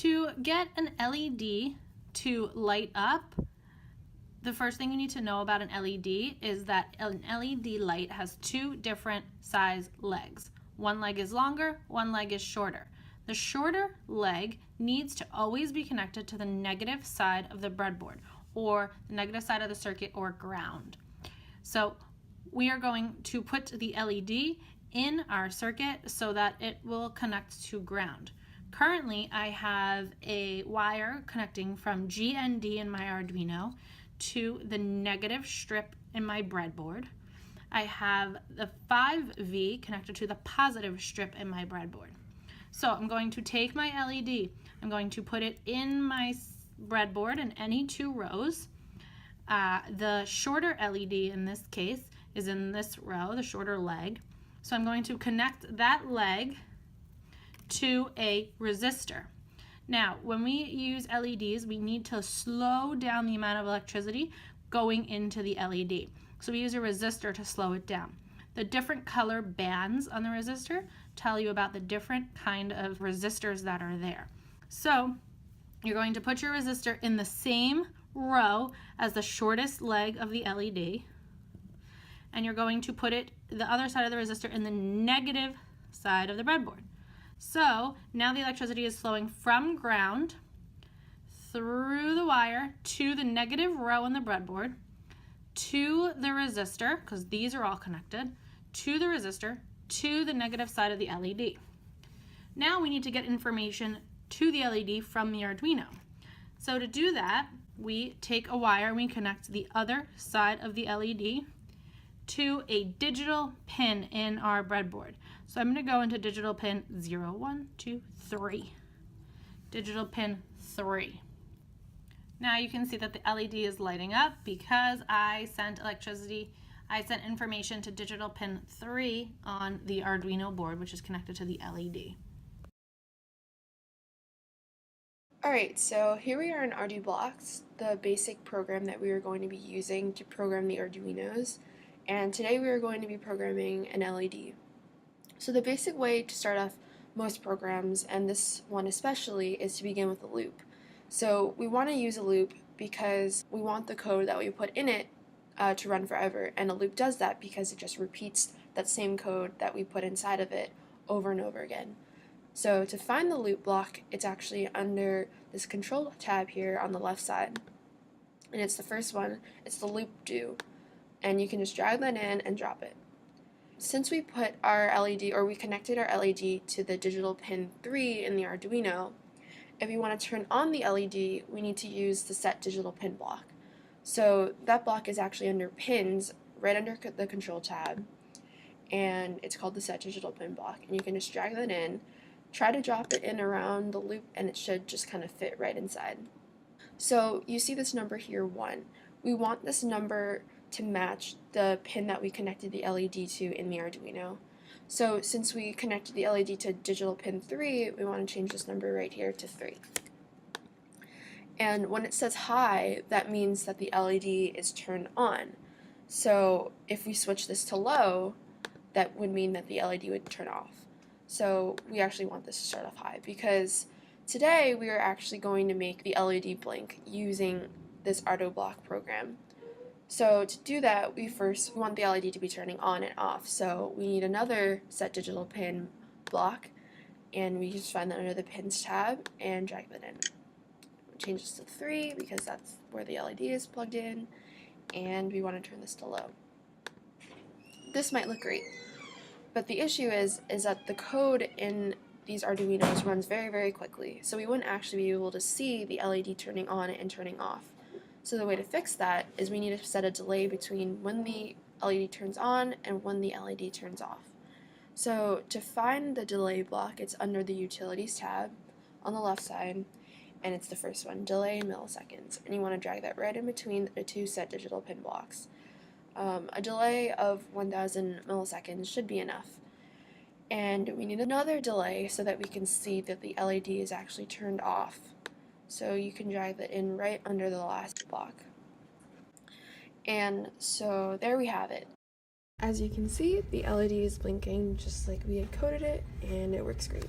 To get an LED to light up, the first thing you need to know about an LED is that an LED light has two different size legs. One leg is longer, one leg is shorter. The shorter leg needs to always be connected to the negative side of the breadboard, or the negative side of the circuit, or ground. So we are going to put the LED in our circuit so that it will connect to ground. Currently, I have a wire connecting from GND in my Arduino to the negative strip in my breadboard. I have the 5V connected to the positive strip in my breadboard. So I'm going to take my LED, I'm going to put it in my breadboard in any two rows. The shorter LED in this case is in this row, the shorter leg. So I'm going to connect that leg to a resistor. Now, when we use LEDs, we need to slow down the amount of electricity going into the LED. So we use a resistor to slow it down. The different color bands on the resistor tell you about the different kind of resistors that are there. So you're going to put your resistor in the same row as the shortest leg of the LED, and you're going to put it, the other side of the resistor, in the negative side of the breadboard. So now the electricity is flowing from ground through the wire to the negative row in the breadboard, to the resistor, because these are all connected, to the resistor, to the negative side of the LED. Now we need to get information to the LED from the Arduino. So to do that, we take a wire and we connect the other side of the LED to a digital pin in our breadboard. So I'm going to go into digital pin 0, 1, 2, 3. Digital pin 3. Now you can see that the LED is lighting up because I sent information to digital pin 3 on the Arduino board, which is connected to the LED. Alright, so here we are in ArduBlocks, the basic program that we are going to be using to program the Arduinos, and today we are going to be programming an LED. So the basic way to start off most programs, and this one especially, is to begin with a loop. So we want to use a loop because we want the code that we put in it to run forever, and a loop does that because it just repeats that same code that we put inside of it over and over again. So to find the loop block, it's actually under this control tab here on the left side, and it's the first one. It's the loop do, and you can just drag that in and drop it. Since we put our LED, or we connected our LED to the digital pin 3 in the Arduino, if we want to turn on the LED, we need to use the set digital pin block. So that block is actually under pins, right under the control tab, and it's called the set digital pin block, and you can just drag that in, try to drop it in around the loop, and it should just kind of fit right inside. So you see this number here, 1. We want this number to match the pin that we connected the LED to in the Arduino. So since we connected the LED to digital pin 3, we want to change this number right here to 3. And when it says high, that means that the LED is turned on. So if we switch this to low, that would mean that the LED would turn off. So we actually want this to start off high, because today we are actually going to make the LED blink using this ArduBlock program. So to do that, we want the LED to be turning on and off. So we need another set digital pin block, and we just find that under the pins tab and drag that in. Change this to 3 because that's where the LED is plugged in, and we want to turn this to low. This might look great, but the issue is that the code in these Arduinos runs very, very quickly, so we wouldn't actually be able to see the LED turning on and turning off. So the way to fix that is we need to set a delay between when the LED turns on and when the LED turns off. So to find the delay block, it's under the Utilities tab on the left side, and it's the first one, delay in milliseconds, and you want to drag that right in between the two set digital pin blocks. A delay of 1000 milliseconds should be enough. And we need another delay so that we can see that the LED is actually turned off. So you can drag that in right under the last block. And so there we have it. As you can see, the LED is blinking just like we had coded it, and it works great.